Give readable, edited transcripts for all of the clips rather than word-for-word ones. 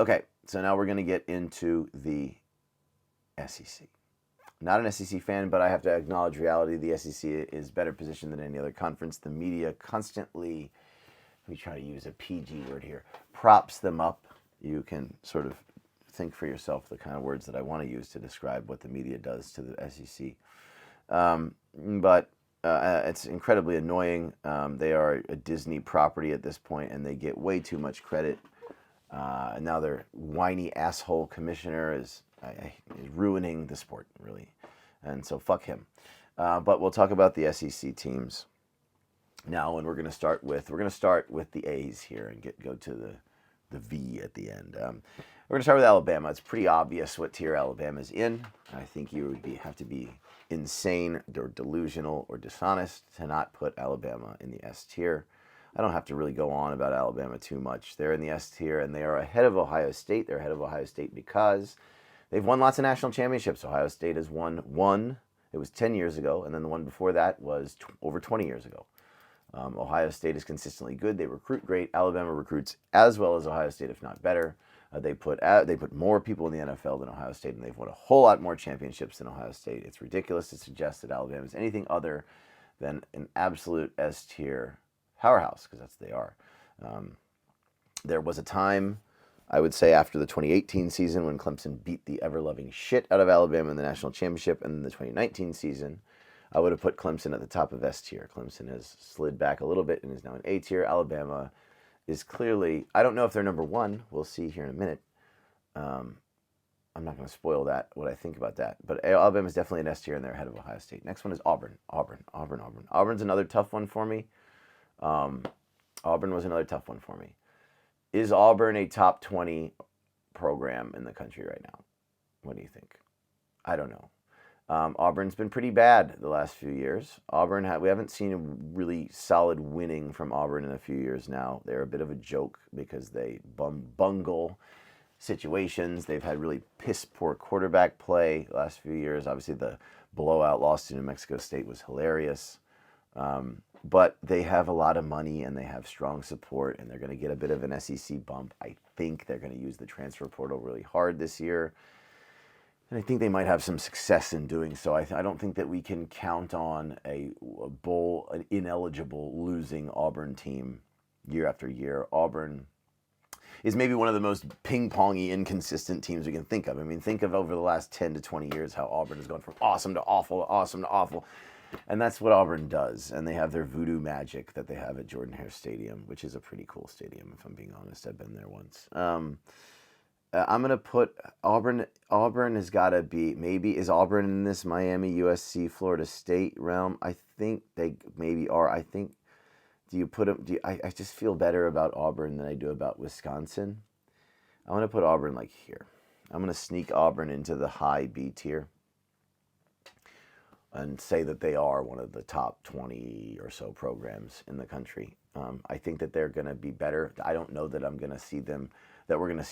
Okay, so now we're going to get into the SEC. Not an SEC fan, but I have to acknowledge reality. The SEC is better positioned than any other conference. The media constantly, let me try to use a PG word here, props them up. You can sort of think for yourself the kind of words that I want to use to describe what the media does to the SEC. But it's incredibly annoying. They are a Disney property at this point, and they get way too much credit. And now their whiny asshole commissioner is ruining the sport, really. And so fuck him. But we'll talk about the SEC teams now, and we're going to start with the A's here and go to the V at the end. We're going to start with Alabama. It's pretty obvious what tier Alabama's in. I think you would have to be insane or delusional or dishonest to not put Alabama in the S tier. I don't have to really go on about Alabama too much. They're in the S tier, and they are ahead of Ohio State. They're ahead of Ohio State because they've won lots of national championships. Ohio State has won one. It was 10 years ago, and then the one before that was over 20 years ago. Ohio State is consistently good. They recruit great. Alabama recruits as well as Ohio State, if not better. They put more people in the NFL than Ohio State, and they've won a whole lot more championships than Ohio State. It's ridiculous to suggest that Alabama is anything other than an absolute S tier powerhouse, because that's what they are. There was a time, I would say, after the 2018 season when Clemson beat the ever-loving shit out of Alabama in the national championship, and then the 2019 season, I would have put Clemson at the top of S tier. Clemson has slid back a little bit and is now in A tier. Alabama is clearly, I don't know if they're number one. We'll see here in a minute. I'm not going to spoil that, what I think about that. But Alabama is definitely an S tier, and they're ahead of Ohio State. Next one is Auburn. Auburn's another tough one for me. Auburn was another tough one for me. Is Auburn a top 20 program in the country right now? What do you think? I don't know. Auburn's been pretty bad the last few years. We haven't seen a really solid winning from Auburn in a few years now. They're a bit of a joke because they bungle situations. They've had really piss poor quarterback play the last few years. Obviously, the blowout loss to New Mexico State was hilarious. But they have a lot of money, and they have strong support, and they're going to get a bit of an SEC bump. I think they're going to use the transfer portal really hard this year. And I think they might have some success in doing so. I don't think that we can count on an ineligible losing Auburn team year after year. Auburn is maybe one of the most ping-pongy, inconsistent teams we can think of. I mean, think of over the last 10 to 20 years how Auburn has gone from awesome to awful, awesome to awful. And that's what Auburn does. And they have their voodoo magic that they have at Jordan-Hare Stadium, which is a pretty cool stadium, if I'm being honest. I've been there once. I'm going to put Auburn. Auburn has got to be, maybe, is Auburn in this Miami, USC, Florida State realm? I think they maybe are. I think, do you put them, I just feel better about Auburn than I do about Wisconsin. I'm going to put Auburn like here. I'm going to sneak Auburn into the high B tier and say that they are one of the top 20 or so programs in the country. I think that they're going to be better. I don't know that we're going to see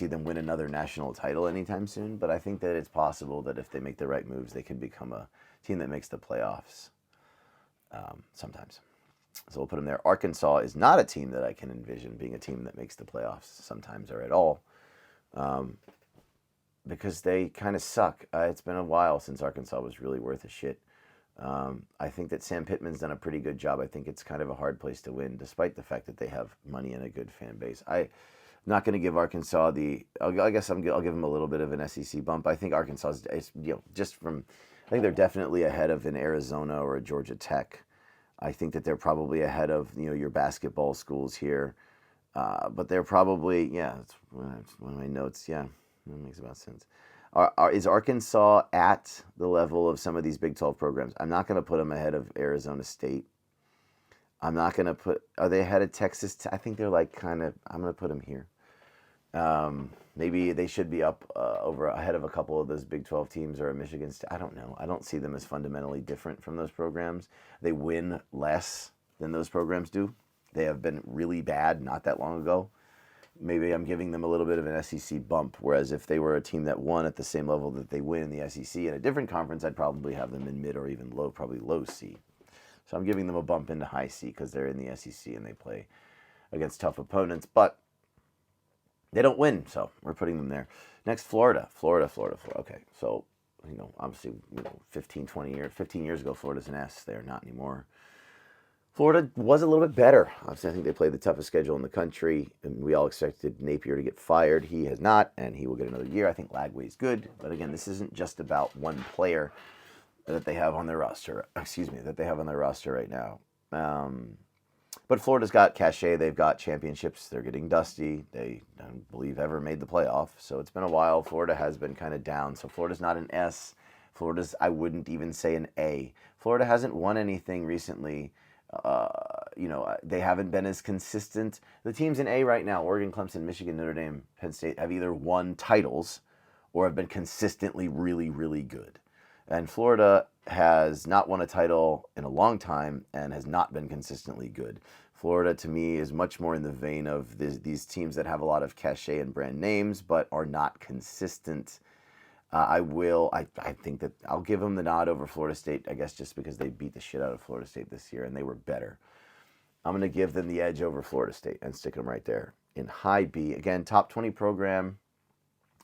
them win another national title anytime soon, but I think that it's possible that if they make the right moves, they can become a team that makes the playoffs sometimes. So we'll put them there. Arkansas is not a team that I can envision being a team that makes the playoffs sometimes or at all, because they kind of suck. It's been a while since Arkansas was really worth a shit. I think that Sam Pittman's done a pretty good job. I think it's kind of a hard place to win, despite the fact that they have money and a good fan base. I'm not going to give Arkansas I guess I'll give them a little bit of an SEC bump. I think Arkansas is, I think they're definitely ahead of an Arizona or a Georgia Tech. I think that they're probably ahead of, your basketball schools here. But they're probably, it's one of my notes. Yeah, that makes about sense. Is Arkansas at the level of some of these Big 12 programs? I'm not going to put them ahead of Arizona State. I'm not going to are they ahead of Texas? I think they're I'm going to put them here. Maybe they should be up ahead of a couple of those Big 12 teams or a Michigan State. I don't know. I don't see them as fundamentally different from those programs. They win less than those programs do. They have been really bad not that long ago. Maybe I'm giving them a little bit of an SEC bump, whereas if they were a team that won at the same level that they win in the SEC in a different conference, I'd probably have them in mid or even low, probably low C. So I'm giving them a bump into high C because they're in the SEC and they play against tough opponents. But They don't win, so we're putting them there. Next, Florida. Florida. Okay, so, obviously, 15 years ago, Florida's an S. They're not anymore. Florida was a little bit better. Obviously, I think they played the toughest schedule in the country, and we all expected Napier to get fired. He has not, and he will get another year. I think Lagway's good, but again, this isn't just about one player that they have on their roster. That they have on their roster right now. But Florida's got cachet. They've got championships. They're getting dusty. They, I don't believe, ever made the playoff. So it's been a while. Florida has been kind of down. So Florida's not an S. Florida's, I wouldn't even say an A. Florida hasn't won anything recently. They haven't been as consistent. The teams in A right now, Oregon, Clemson, Michigan, Notre Dame, Penn State, have either won titles or have been consistently really, really good. And Florida has not won a title in a long time and has not been consistently good. Florida, to me, is much more in the vein of these teams that have a lot of cachet and brand names but are not consistent. I think that I'll give them the nod over Florida State, I guess, just because they beat the shit out of Florida State this year and they were better. I'm going to give them the edge over Florida State and stick them right there. In high B, again, top 20 program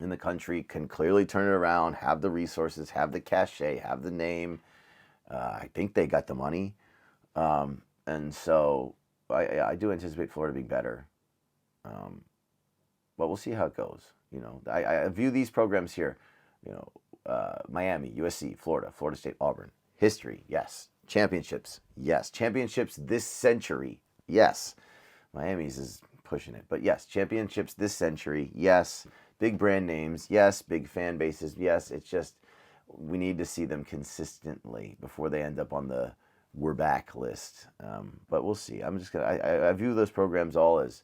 in the country, can clearly turn it around, have the resources, have the cachet, have the name. I think they got the money. And so I do anticipate Florida being better. But we'll see how it goes. I view these programs here. Miami, USC, Florida, Florida State, Auburn. History, yes. Championships, yes. Championships this century, yes. Miami's is pushing it, but yes. Championships this century, yes. Big brand names, yes. Big fan bases, yes. It's just we need to see them consistently before they end up on the we're back list. But we'll see. I view those programs all as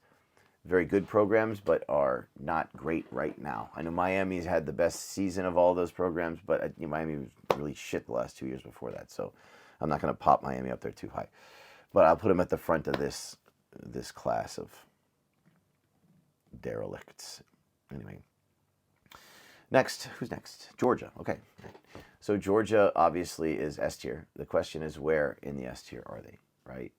very good programs, but are not great right now. I know Miami's had the best season of all those programs, but Miami was really shit the last 2 years before that. So I'm not going to pop Miami up there too high. But I'll put them at the front of this class of derelicts. Anyway. Next, who's next? Georgia. Okay. So Georgia obviously is S tier. The question is, where in the S tier are they, right?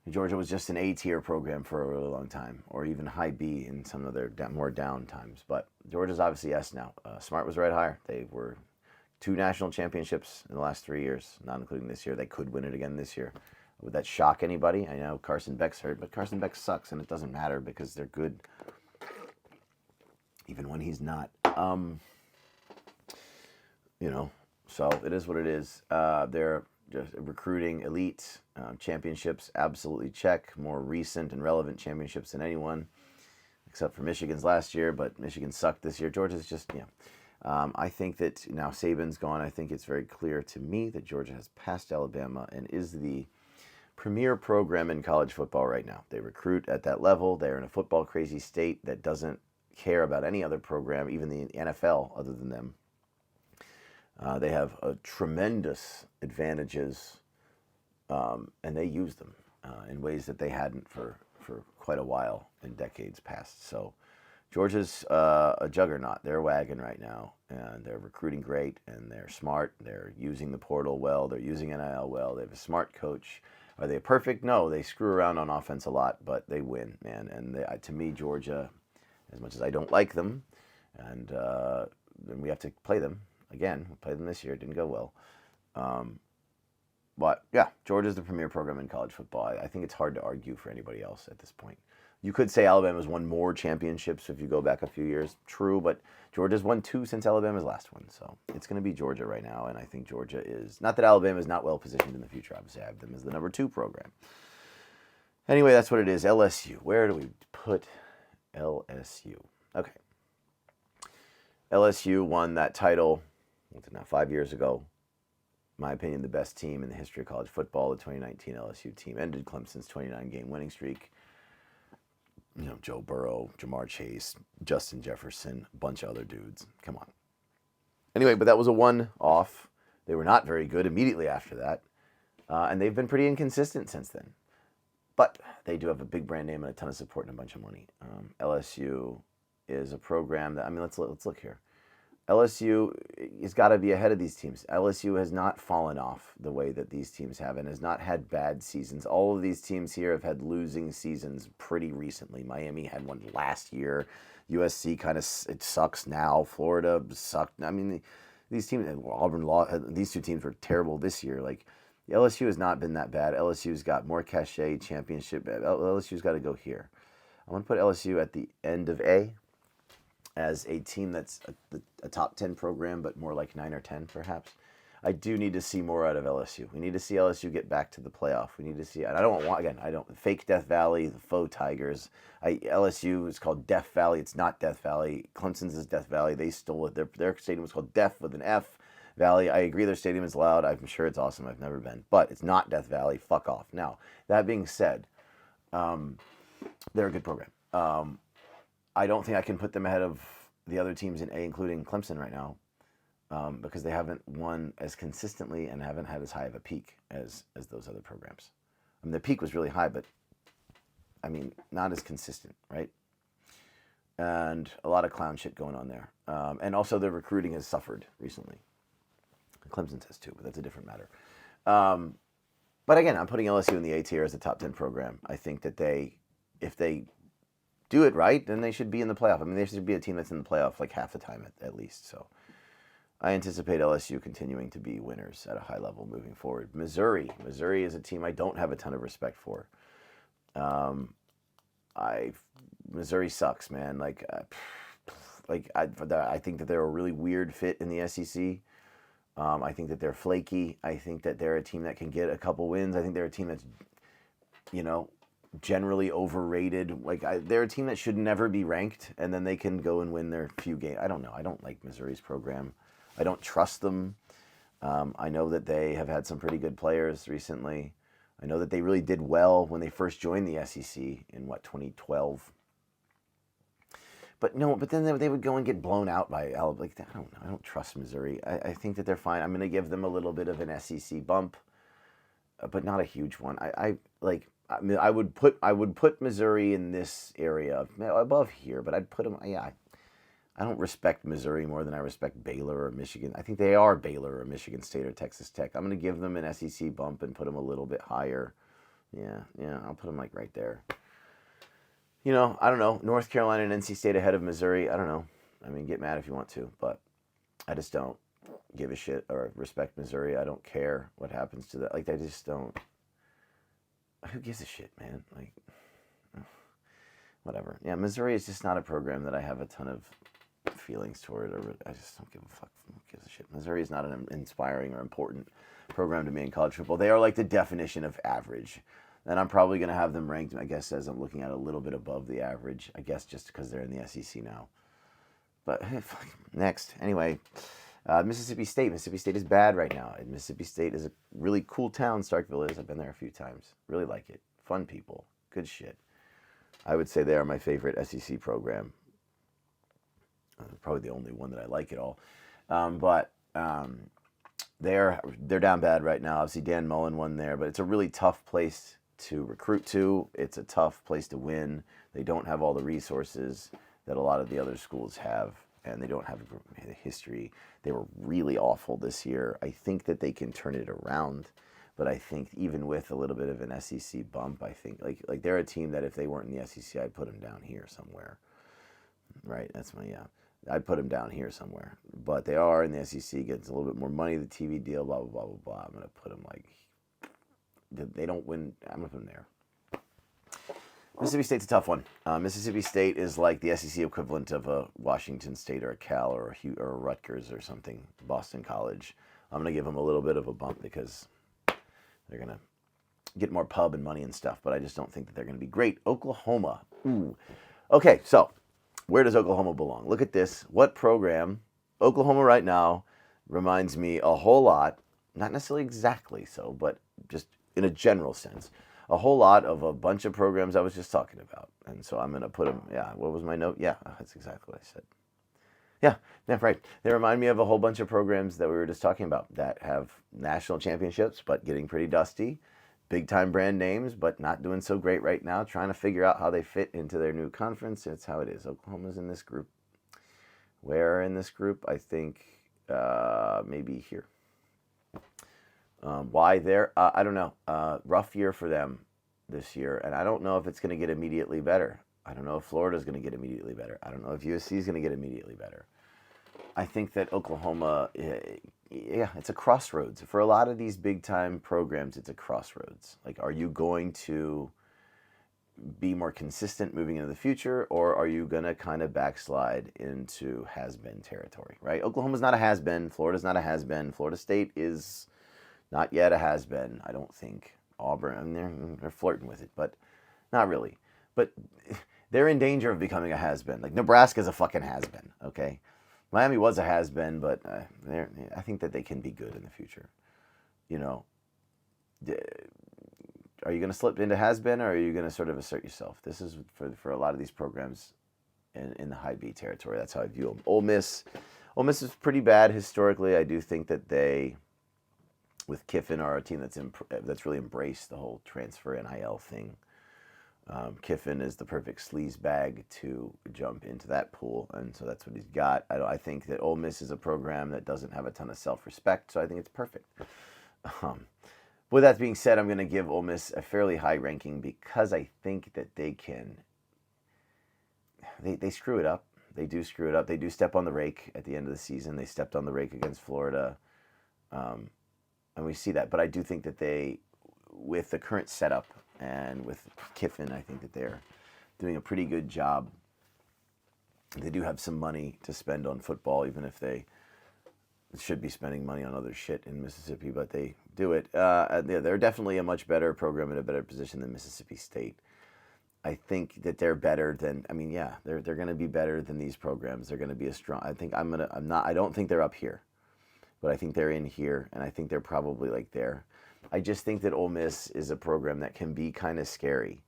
Georgia was just an A tier program for a really long time, or even high B in some of their more down times. But Georgia's obviously S now. Smart was right higher. They were 2 national championships in the last 3 years, not including this year. They could win it again this year. Would that shock anybody? I know Carson Beck's hurt, but Carson Beck sucks, and it doesn't matter because they're good, even when he's not. So it is what it is. They're just recruiting elite championships, absolutely check. More recent and relevant championships than anyone, except for Michigan's last year, but Michigan sucked this year. Georgia's just, I think that now Saban's gone. I think it's very clear to me that Georgia has passed Alabama and is the premier program in college football right now. They recruit at that level. They're in a football crazy state that doesn't care about any other program, even the NFL, other than them. They have tremendous advantages, and they use them in ways that they hadn't for quite a while in decades past. So Georgia's a juggernaut. They're a wagon right now, and they're recruiting great, and they're smart. They're using the portal well. They're using NIL well. They have a smart coach. Are they perfect? No, they screw around on offense a lot, but they win, man. And to me, Georgia, as much as I don't like them, and then we have to play them again. We played them this year. It didn't go well. But yeah, Georgia's the premier program in college football. I think it's hard to argue for anybody else at this point. You could say Alabama's won more championships if you go back a few years. True, but Georgia's won 2 since Alabama's last one. So it's going to be Georgia right now, and I think Georgia is, not that Alabama is not well positioned in the future. Obviously, I have them as the number 2 program. Anyway, that's what it is. LSU. Where do we put LSU? Okay. LSU won that title, what's it now, 5 years ago. In my opinion, the best team in the history of college football. The 2019 LSU team ended Clemson's 29-game winning streak. Joe Burrow, Jamar Chase, Justin Jefferson, a bunch of other dudes. Come on. Anyway, but that was a one-off. They were not very good immediately after that. And they've been pretty inconsistent since then. But they do have a big brand name and a ton of support and a bunch of money. LSU is a program that, let's look here. LSU has got to be ahead of these teams. LSU has not fallen off the way that these teams have and has not had bad seasons. All of these teams here have had losing seasons pretty recently. Miami had one last year. USC kind of it sucks now. Florida sucked. I mean, these teams, Auburn, these two teams were terrible this year. Like, LSU has not been that bad. LSU's got more cachet, championship. LSU's got to go here. I want to put LSU at the end of A as a team that's a top 10 program, but more like 9 or 10 perhaps. I do need to see more out of LSU. We need to see LSU get back to the playoff. We need to see, and I don't fake Death Valley, the faux Tigers. LSU is called Death Valley. It's not Death Valley. Clemson's is Death Valley. They stole it. Their stadium was called Death with an F Valley. I agree their stadium is loud. I'm sure it's awesome. I've never been, but it's not Death Valley. Fuck off. Now, that being said, they're a good program. I don't think I can put them ahead of the other teams in A, including Clemson right now. Because they haven't won as consistently and haven't had as high of a peak as those other programs. I mean, the peak was really high, but I mean, not as consistent, right? And a lot of clown shit going on there. And also their recruiting has suffered recently. Clemson's has too, but that's a different matter. But again, I'm putting LSU in the A tier as a top 10 program. I think that if they do it right, then they should be in the playoff. I mean, they should be a team that's in the playoff like half the time at least, so. I anticipate LSU continuing to be winners at a high level moving forward. Missouri is a team I don't have a ton of respect for. Missouri sucks, man. I think that they're a really weird fit in the SEC. I think that they're flaky. I think that they're a team that can get a couple wins. I think they're a team that's, generally overrated. They're a team that should never be ranked, and then they can go and win their few games. I don't know. I don't like Missouri's program. I don't trust them. I know that they have had some pretty good players recently. I know that they really did well when they first joined the SEC in 2012. But then they would go and get blown out by Alabama. I don't know. I don't trust Missouri. I think that they're fine. I'm going to give them a little bit of an SEC bump, but not a huge one. I would put Missouri in this area above here, but I'd put them. Yeah. I don't respect Missouri more than I respect Baylor or Michigan. I think they are Baylor or Michigan State or Texas Tech. I'm going to give them an SEC bump and put them a little bit higher. Yeah, I'll put them right there. I don't know. North Carolina and NC State ahead of Missouri. I don't know. I mean, get mad if you want to, but I just don't give a shit or respect Missouri. I don't care what happens to that. I just don't. Who gives a shit, man? Whatever. Yeah, Missouri is just not a program that I have a ton of feelings toward, or I just don't give a fuck. Who gives a shit? Missouri is not an inspiring or important program to me in college football. They are like the definition of average, and I'm probably going to have them ranked, I guess, as I'm looking at a little bit above the average, I guess, just because they're in the SEC now. But next, anyway, Mississippi State. Mississippi State is bad right now. And Mississippi State is a really cool town. Starkville is. I've been there a few times. Really like it. Fun people. Good shit. I would say they are my favorite SEC program. Probably the only one that I like at all. But they're down bad right now. Obviously, Dan Mullen won there, but it's a really tough place to recruit to. It's a tough place to win. They don't have all the resources that a lot of the other schools have, and they don't have a history. They were really awful this year. I think that they can turn it around, but I think even with a little bit of an SEC bump, I think like they're a team that if they weren't in the SEC, I'd put them down here somewhere. Right? That's I'd put them down here somewhere. But they are in the SEC, gets a little bit more money, the TV deal, blah, blah, blah, blah, blah. I'm going to put them they don't win. I'm going to put them there. Mississippi State's a tough one. Mississippi State is like the SEC equivalent of a Washington State or a Cal or a Rutgers or something, Boston College. I'm going to give them a little bit of a bump because they're going to get more pub and money and stuff, but I just don't think that they're going to be great. Oklahoma. Ooh. Okay, so where does Oklahoma belong? Look at this. What program? Oklahoma right now reminds me a whole lot, not necessarily exactly so, but just in a general sense, a whole lot of a bunch of programs I was just talking about. And so I'm going to put them, what was my note? Yeah, that's exactly what I said. Yeah, right. They remind me of a whole bunch of programs that we were just talking about that have national championships, but getting pretty dusty. Big-time brand names, but not doing so great right now, trying to figure out how they fit into their new conference. It's how it is. Oklahoma's in this group. Where in this group? I think maybe here. Why there? I don't know. Rough year for them this year, and I don't know if it's going to get immediately better. I don't know if Florida's going to get immediately better. I don't know if USC is going to get immediately better. I think that Oklahoma, yeah, it's a crossroads. For a lot of these big time programs, it's a crossroads. Like, are you going to be more consistent moving into the future, or are you going to kind of backslide into has-been territory, right? Oklahoma's not a has-been. Florida's not a has-been. Florida State is not yet a has-been, I don't think. Auburn, I mean, they're flirting with it, but not really. But they're in danger of becoming a has-been. Like, Nebraska's a fucking has-been, okay? Miami was a has-been, but I think that they can be good in the future. You know, are you going to slip into has-been, or are you going to sort of assert yourself? This is for a lot of these programs in the high B territory. That's how I view them. Ole Miss is pretty bad historically. I do think that they, with Kiffin, are a team that's really embraced the whole transfer NIL thing. Kiffin is the perfect sleaze bag to jump into that pool, and so that's what he's got. I think that Ole Miss is a program that doesn't have a ton of self-respect, so I think it's perfect. With that being said, I'm going to give Ole Miss a fairly high ranking because I think that they screw it up. They do screw it up. They do step on the rake at the end of the season. They stepped on the rake against Florida, and we see that. But I do think that they, with the current setup and with Kiffin, I think that they're doing a pretty good job. They do have some money to spend on football, even if they should be spending money on other shit in Mississippi, but they do it. They're definitely a much better program in a better position than Mississippi State. I think that they're better than. I mean, yeah, they're going to be better than these programs. They're going to be a strong. I don't think they're up here, but I think they're in here, and I think they're probably like there. I just think that Ole Miss is a program that can be kind of scary,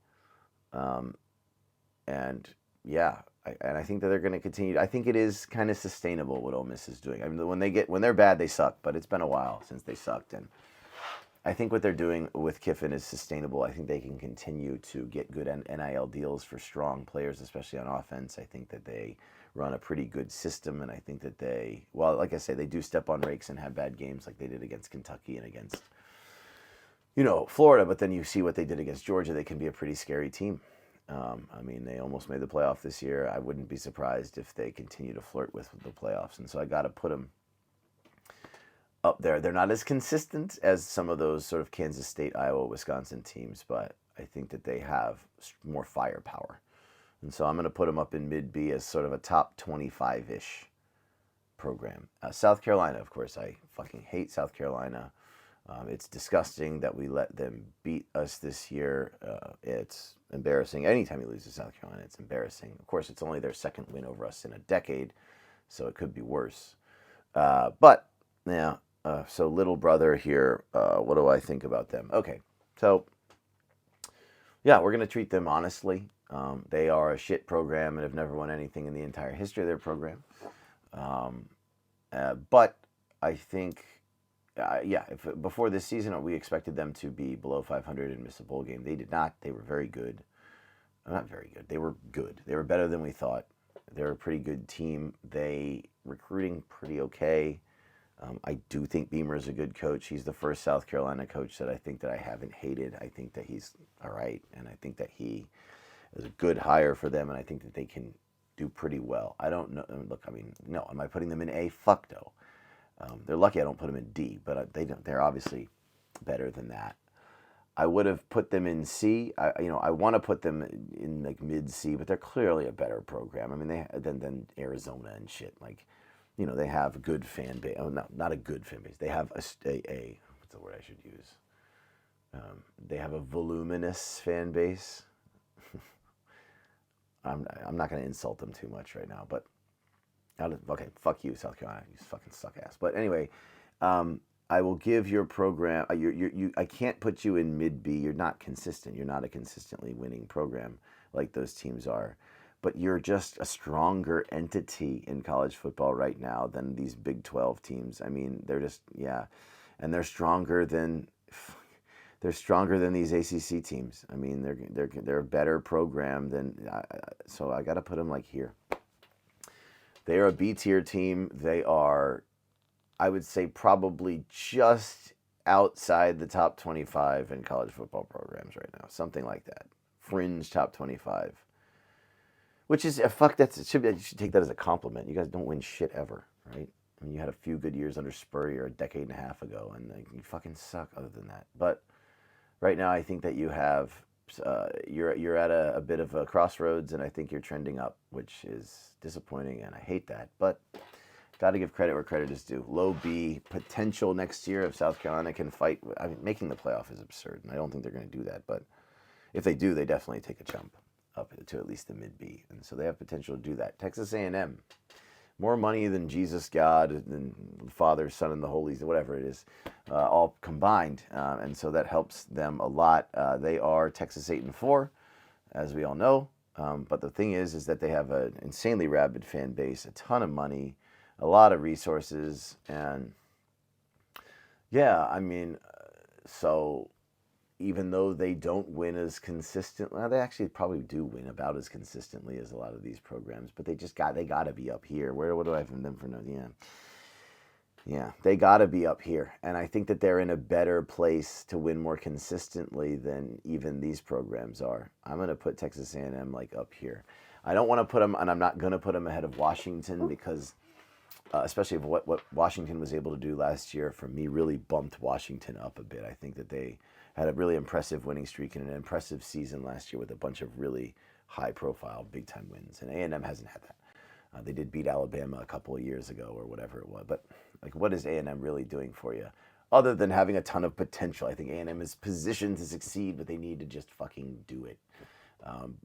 and yeah, I think that they're going to continue. I think it is kind of sustainable what Ole Miss is doing. I mean, when they're bad, they suck, but it's been a while since they sucked, and I think what they're doing with Kiffin is sustainable. I think they can continue to get good NIL deals for strong players, especially on offense. I think that they run a pretty good system, and I think that like I say, they do step on rakes and have bad games like they did against Kentucky and against, Florida, but then you see what they did against Georgia. They can be a pretty scary team. I mean, they almost made the playoff this year. I wouldn't be surprised if they continue to flirt with the playoffs, and so I got to put them up there. They're not as consistent as some of those sort of Kansas State, Iowa, Wisconsin teams, but I think that they have more firepower. And so I'm going to put them up in mid-B as sort of a top 25-ish program. South Carolina, of course, I fucking hate South Carolina. It's disgusting that we let them beat us this year. It's embarrassing. Anytime you lose to South Carolina, it's embarrassing. Of course, it's only their second win over us in a decade, so it could be worse. But, yeah, so little brother here, what do I think about them? Okay, so, yeah, we're going to treat them honestly. They are a shit program and have never won anything in the entire history of their program. But I think... before this season, we expected them to be below 500 and miss a bowl game. They did not. They were very good. Not very good. They were good. They were better than we thought. They're a pretty good team. They recruiting pretty okay. I do think Beamer is a good coach. He's the first South Carolina coach that I haven't hated. I think that he's all right, and I think that he is a good hire for them, and I think that they can do pretty well. I don't know. Look, I mean, no. Am I putting them in A? Fuck no. They're lucky I don't put them in D, but they're obviously better than that. I would have put them in C. I want to put them in like mid C, but they're clearly a better program. I mean, than Arizona and shit. Like, they have a good fan base. Oh, no, not a good fan base. They have a what's the word I should use? They have a voluminous fan base. I'm not going to insult them too much right now, but. Okay, fuck you, South Carolina. You fucking suck ass. But anyway, I will give your program. I can't put you in mid B. You're not consistent. You're not a consistently winning program like those teams are. But you're just a stronger entity in college football right now than these Big 12 teams. I mean, they're just and they're stronger than these ACC teams. I mean, they're a better program than. So I got to put them like here. They are a B-tier team. They are, I would say, probably just outside the top 25 in college football programs right now. Something like that. Fringe top 25. Which is, fuck, you should take that as a compliment. You guys don't win shit ever, right? I mean, you had a few good years under Spurrier a decade and a half ago, and you fucking suck other than that. But right now, I think that you have, you're at a bit of a crossroads, and I think you're trending up, which is disappointing, and I hate that. But got to give credit where credit is due. Low B potential next year if South Carolina can fight. I mean, making the playoff is absurd, and I don't think they're going to do that. But if they do, they definitely take a jump up to at least the mid B, and so they have potential to do that. Texas A&M, more money than Jesus, God, than Father, Son, and the Holy, whatever it is, all combined, and so that helps them a lot. They are Texas 8-4, as we all know, but the thing is that they have an insanely rabid fan base, a ton of money, a lot of resources, and yeah, I mean, so even though they don't win as consistently, well, they actually probably do win about as consistently as a lot of these programs, but they got to be up here. What do I have from them for no? Yeah, they got to be up here, and I think that they're in a better place to win more consistently than even these programs are. I'm going to put Texas A&M like up here. I don't want to put them, and I'm not going to put them ahead of Washington because, especially of what Washington was able to do last year, for me, really bumped Washington up a bit. I think that they had a really impressive winning streak and an impressive season last year with a bunch of really high-profile, big-time wins. And A&M hasn't had that. They did beat Alabama a couple of years ago or whatever it was. But like, what is A&M really doing for you? Other than having a ton of potential. I think A&M is positioned to succeed, but they need to just fucking do it.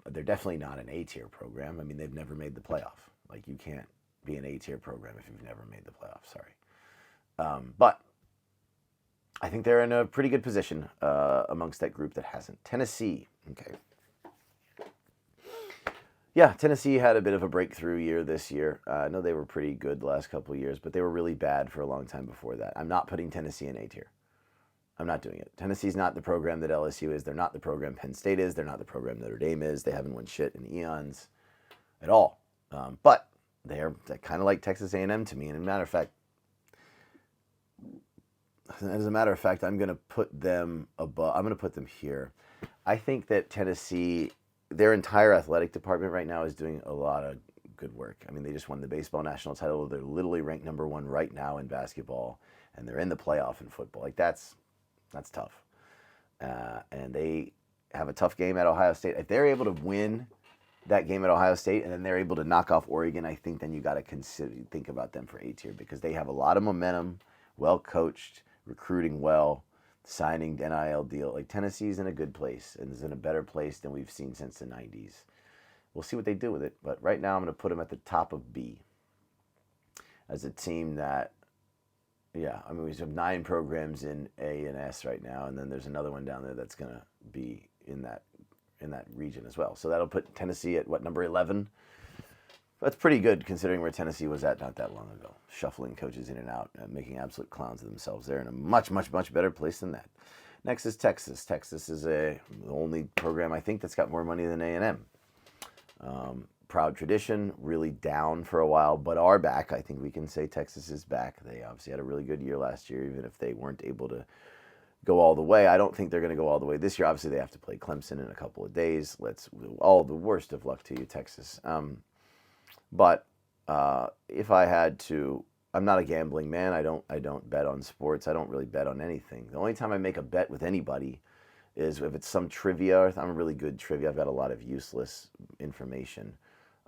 They're definitely not an A-tier program. I mean, they've never made the playoff. Like, you can't be an A-tier program if you've never made the playoff. Sorry. But I think they're in a pretty good position amongst that group that hasn't. Tennessee, okay. Yeah, Tennessee had a bit of a breakthrough year this year. I know they were pretty good the last couple of years, but they were really bad for a long time before that. I'm not putting Tennessee in A tier. I'm not doing it. Tennessee's not the program that LSU is. They're not the program Penn State is. They're not the program Notre Dame is. They haven't won shit in eons at all. But they're kind of like Texas A&M to me. And as a matter of fact, I'm going to put them above. I'm going to put them here. I think that Tennessee, their entire athletic department right now is doing a lot of good work. I mean, they just won the baseball national title. They're literally ranked number 1 right now in basketball, and they're in the playoff in football. Like, that's tough. And they have a tough game at Ohio State. If they're able to win that game at Ohio State and then they're able to knock off Oregon, I think then you got to think about them for A tier because they have a lot of momentum, well coached, recruiting well, signing NIL deal. Like, Tennessee's in a good place and is in a better place than we've seen since the 90s. We'll see what they do with it, but right now I'm going to put them at the top of B as a team that, yeah, I mean, we have 9 programs in A and S right now, and then there's another one down there that's going to be in that region as well. So that'll put Tennessee at, number 11? That's pretty good considering where Tennessee was at not that long ago. Shuffling coaches in and out and making absolute clowns of themselves. They're in a much, much, much better place than that. Next is Texas. Texas is the only program I think that's got more money than A&M. Proud tradition, really down for a while, but are back. I think we can say Texas is back. They obviously had a really good year last year, even if they weren't able to go all the way. I don't think they're going to go all the way this year. Obviously, they have to play Clemson in a couple of days. All the worst of luck to you, Texas. But if I had to, I'm not a gambling man. I don't bet on sports. I don't really bet on anything. The only time I make a bet with anybody is if it's some trivia. I'm a really good trivia. I've got a lot of useless information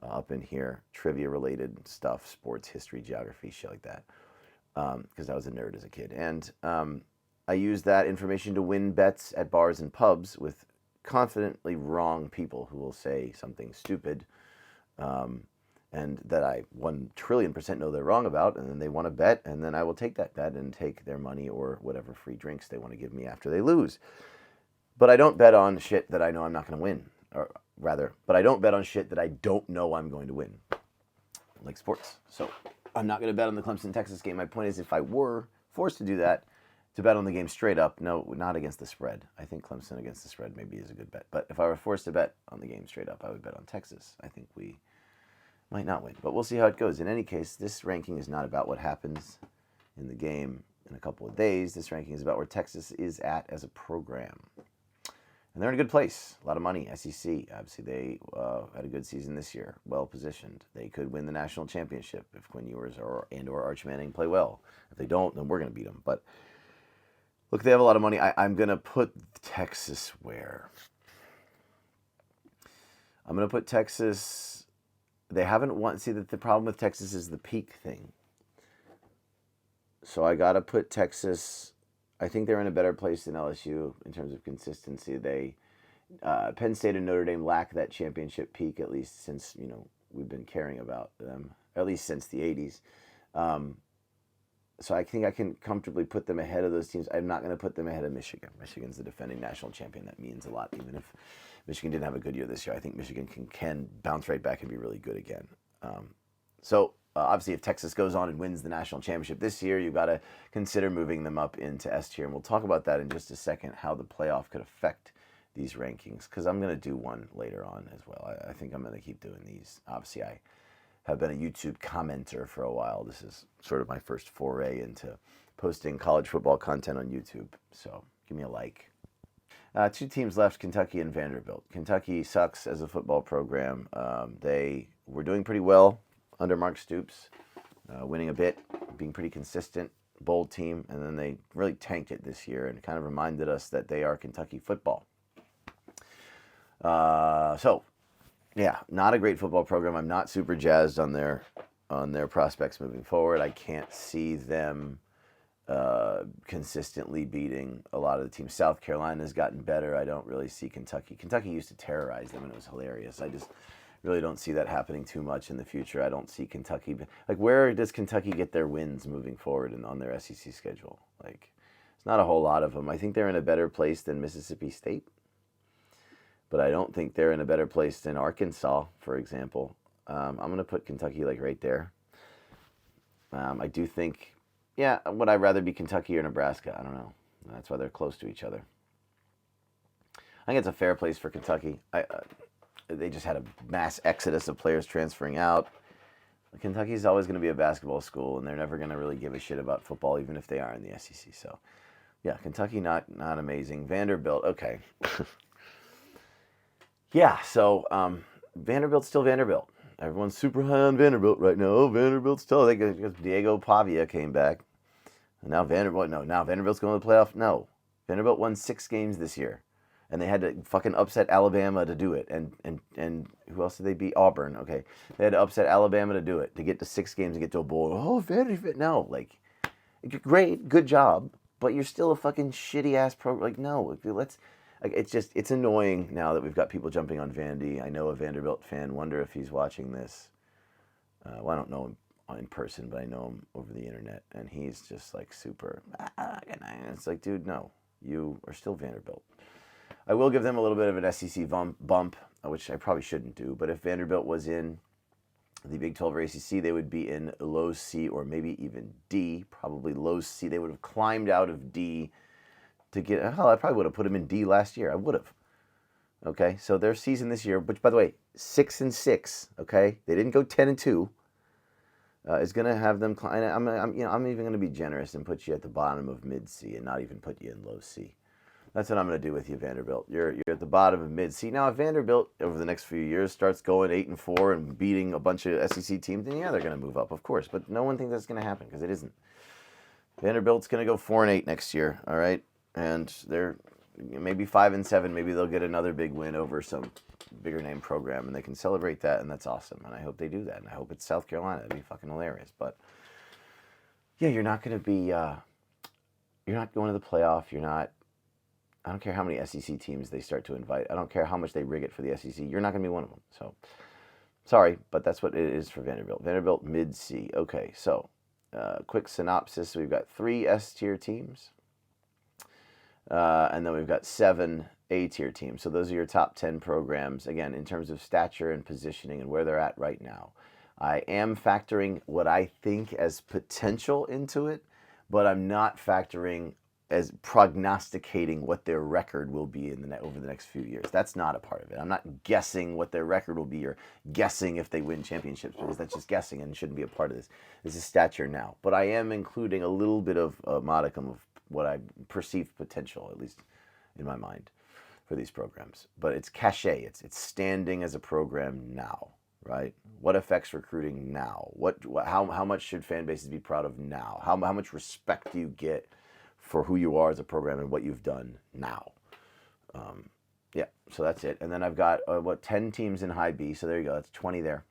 up in here, trivia related stuff, sports, history, geography, shit like that. Because I was a nerd as a kid, and I use that information to win bets at bars and pubs with confidently wrong people who will say something stupid. And that I 1,000,000,000% know they're wrong about, and then they want to bet, and then I will take that bet and take their money or whatever free drinks they want to give me after they lose. But I don't bet on shit that I know I'm not going to win, but I don't bet on shit that I don't know I'm going to win, like sports. So I'm not going to bet on the Clemson-Texas game. My point is, if I were forced to do that, to bet on the game straight up, no, not against the spread. I think Clemson against the spread maybe is a good bet. But if I were forced to bet on the game straight up, I would bet on Texas. I think we Might not win, but we'll see how it goes. In any case, this ranking is not about what happens in the game in a couple of days. This ranking is about where Texas is at as a program. And they're in a good place. A lot of money. SEC, obviously, they had a good season this year. Well positioned. They could win the national championship if Quinn Ewers or Arch Manning play well. If they don't, then we're going to beat them. But look, they have a lot of money. I'm going to put Texas where? I'm going to put Texas. They haven't won. See, the problem with Texas is the peak thing. So I got to put Texas. I think they're in a better place than LSU in terms of consistency. Penn State and Notre Dame lack that championship peak, at least since we've been caring about them, at least since the '80s. So I think I can comfortably put them ahead of those teams. I'm not going to put them ahead of Michigan. Michigan's the defending national champion. That means a lot, even if Michigan didn't have a good year this year. I think Michigan can bounce right back and be really good again. Obviously, if Texas goes on and wins the national championship this year, you've got to consider moving them up into S tier. And we'll talk about that in just a second, how the playoff could affect these rankings, because I'm going to do one later on as well. I think I'm going to keep doing these. Obviously, I have been a YouTube commenter for a while. This is sort of my first foray into posting college football content on YouTube. So give me a like. Two teams left, Kentucky and Vanderbilt. Kentucky sucks as a football program. They were doing pretty well under Mark Stoops, winning a bit, being pretty consistent, bold team, and then they really tanked it this year and kind of reminded us that they are Kentucky football. Yeah, not a great football program. I'm not super jazzed on their prospects moving forward. I can't see them consistently beating a lot of the teams. South Carolina has gotten better. I don't really see Kentucky. Kentucky used to terrorize them, and it was hilarious. I just really don't see that happening too much in the future. I don't see Kentucky. Where does Kentucky get their wins moving forward on their SEC schedule? It's not a whole lot of them. I think they're in a better place than Mississippi State, but I don't think they're in a better place than Arkansas, for example. I'm going to put Kentucky right there. I do think, would I rather be Kentucky or Nebraska? I don't know. That's why they're close to each other. I think it's a fair place for Kentucky. They just had a mass exodus of players transferring out. Kentucky's always going to be a basketball school, and they're never going to really give a shit about football, even if they are in the SEC. So, yeah, Kentucky not amazing. Vanderbilt, okay. Vanderbilt's still Vanderbilt. Everyone's super high on Vanderbilt right now. Oh, Vanderbilt's still. Because Diego Pavia came back. And now Vanderbilt's going to the playoff? No. Vanderbilt won 6 games this year. And they had to fucking upset Alabama to do it. And who else did they beat? Auburn. Okay. They had to upset Alabama to do it, to get to 6 games and get to a bowl. Oh, Vanderbilt. No. Great. Good job. But you're still a fucking shitty ass program. No. It's annoying now that we've got people jumping on Vandy. I know a Vanderbilt fan. Wonder if he's watching this. I don't know him in person, but I know him over the internet. And he's just super, it's dude, no. You are still Vanderbilt. I will give them a little bit of an SEC bump, which I probably shouldn't do. But if Vanderbilt was in the Big 12 or ACC, they would be in low C or maybe even D, probably low C. They would have climbed out of D to get, I probably would have put them in D last year. I would have. Okay, so their season this year, which by the way, 6-6. Okay, they didn't go 10-2. Is going to have them climb. I'm even going to be generous and put you at the bottom of mid C and not even put you in low C. That's what I'm going to do with you, Vanderbilt. You're at the bottom of mid C. Now, if Vanderbilt over the next few years starts going 8-4 and beating a bunch of SEC teams, then they're going to move up, of course. But no one thinks that's going to happen because it isn't. Vanderbilt's going to go 4-8 next year. All right. And they're maybe 5-7. Maybe they'll get another big win over some bigger name program, and they can celebrate that, and that's awesome. And I hope they do that. And I hope it's South Carolina. That'd be fucking hilarious. But yeah, you're not going to be. You're not going to the playoff. You're not. I don't care how many SEC teams they start to invite. I don't care how much they rig it for the SEC. You're not going to be one of them. So sorry, but that's what it is for Vanderbilt. Vanderbilt mid C. Okay, so quick synopsis. We've got 3 S tier teams. And then we've got 7 A-tier teams. So those are your top 10 programs, again, in terms of stature and positioning and where they're at right now. I am factoring what I think as potential into it, but I'm not factoring as prognosticating what their record will be in over the next few years. That's not a part of it. I'm not guessing what their record will be or guessing if they win championships, because that's just guessing and shouldn't be a part of this. This is stature now. But I am including a little bit of a modicum of what I perceive potential, at least in my mind, for these programs. But it's cachet. It's standing as a program now, right? What affects recruiting now? How much should fan bases be proud of now? How much respect do you get for who you are as a program and what you've done now? Yeah, so that's it. And then I've got 10 teams in high B, so there you go. That's 20 there.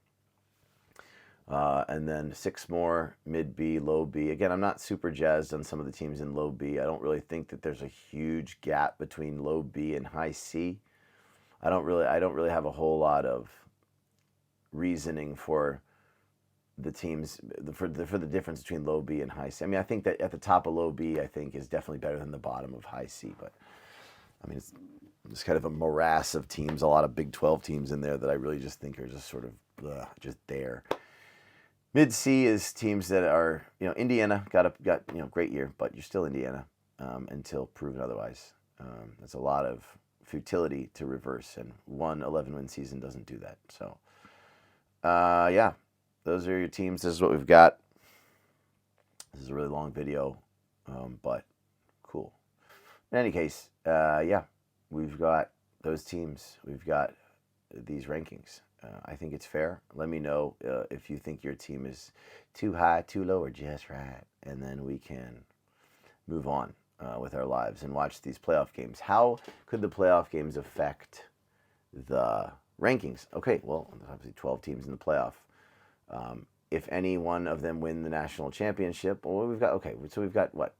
And then 6 more mid B, low B. Again, I'm not super jazzed on some of the teams in low B. I don't really think that there's a huge gap between low B and high C. I don't really have a whole lot of reasoning for the teams for the difference between low B and high C. I mean, I think that at the top of low B, I think is definitely better than the bottom of high C. But I mean, it's kind of a morass of teams, a lot of Big 12 teams in there that I really just think are just sort of just there. Mid C is teams that are, Indiana got great year, but you're still Indiana until proven otherwise. That's a lot of futility to reverse, and one 11-win season doesn't do that. So, yeah, those are your teams. This is what we've got. This is a really long video, but cool. In any case, yeah, we've got those teams. We've got these rankings. I think it's fair. Let me know if you think your team is too high, too low, or just right. And then we can move on with our lives and watch these playoff games. How could the playoff games affect the rankings? Okay, well, obviously 12 teams in the playoff. If any one of them win the national championship, well, we've got what?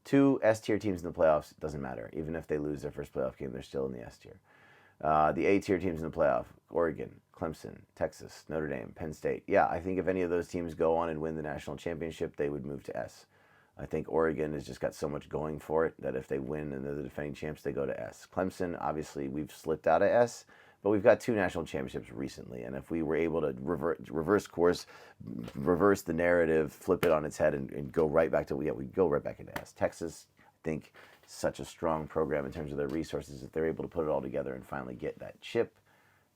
2 S-tier teams in the playoffs. It doesn't matter. Even if they lose their first playoff game, they're still in the S-tier. The A-tier teams in the playoff: Oregon, Clemson, Texas, Notre Dame, Penn State. Yeah, I think if any of those teams go on and win the national championship, they would move to S. I think Oregon has just got so much going for it that if they win and they're the defending champs, they go to S. Clemson, obviously, we've slipped out of S, but we've got 2 national championships recently, and if we were able to reverse course, reverse the narrative, flip it on its head, and go right back to, we'd go right back into S. Texas, I think, such a strong program in terms of their resources that they're able to put it all together and finally get that chip.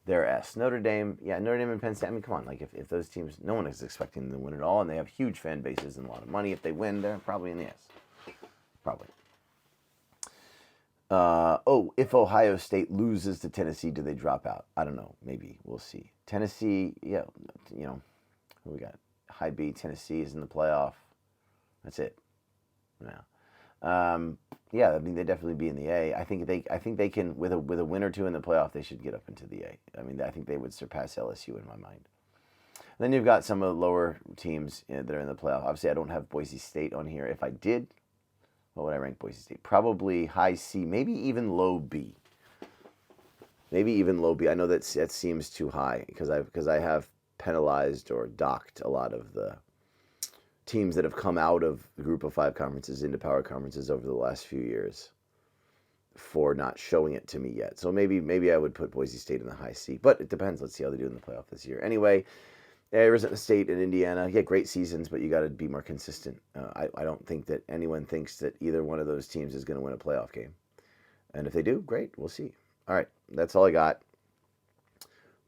They're S. Notre Dame and Penn State. I mean, come on, like if those teams, no one is expecting them to win it all, and they have huge fan bases and a lot of money. If they win, they're probably in the S. Probably. If Ohio State loses to Tennessee, do they drop out? I don't know. Maybe. We'll see. Tennessee, yeah, who we got? High B, Tennessee is in the playoff. That's it. Now. Yeah, I mean, they'd definitely be in the A. I think they can, with a win or 2 in the playoff, they should get up into the A. I mean, I think they would surpass LSU in my mind. And then you've got some of the lower teams that are in the playoff. Obviously, I don't have Boise State on here. If I did, what would I rank Boise State? Probably high C, maybe even low B. Maybe even low B. I know that seems too high because I have penalized or docked a lot of the teams that have come out of the Group of 5 conferences into power conferences over the last few years for not showing it to me yet. So maybe I would put Boise State in the high C, but it depends. Let's see how they do in the playoff this year. Anyway, Arizona State and Indiana, great seasons, but you got to be more consistent. I don't think that anyone thinks that either one of those teams is going to win a playoff game. And if they do, great. We'll see. All right, that's all I got.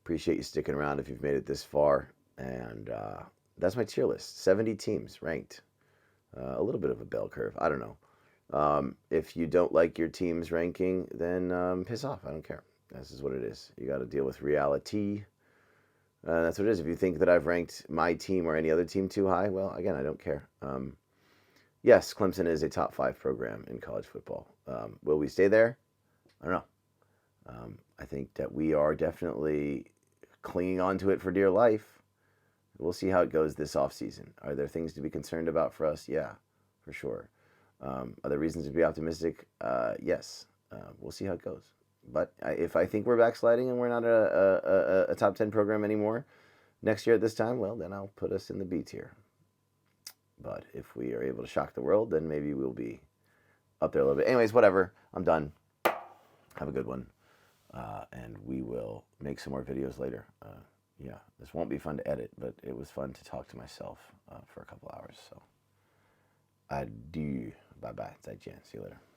Appreciate you sticking around if you've made it this far. And that's my tier list. 70 teams ranked. A little bit of a bell curve. I don't know. If you don't like your team's ranking, then piss off. I don't care. This is what it is. You got to deal with reality. That's what it is. If you think that I've ranked my team or any other team too high, well, again, I don't care. Yes, Clemson is a top 5 program in college football. Will we stay there? I don't know. I think that we are definitely clinging on to it for dear life. We'll see how it goes this offseason. Are there things to be concerned about for us? Yeah, for sure. Are there reasons to be optimistic? Yes. We'll see how it goes. But if I think we're backsliding and we're not a top 10 program anymore next year at this time, well, then I'll put us in the B tier. But if we are able to shock the world, then maybe we'll be up there a little bit. Anyways, whatever. I'm done. Have a good one. And we will make some more videos later. Yeah, this won't be fun to edit, but it was fun to talk to myself for a couple hours. So Adieu. Bye bye. 再见. See you later.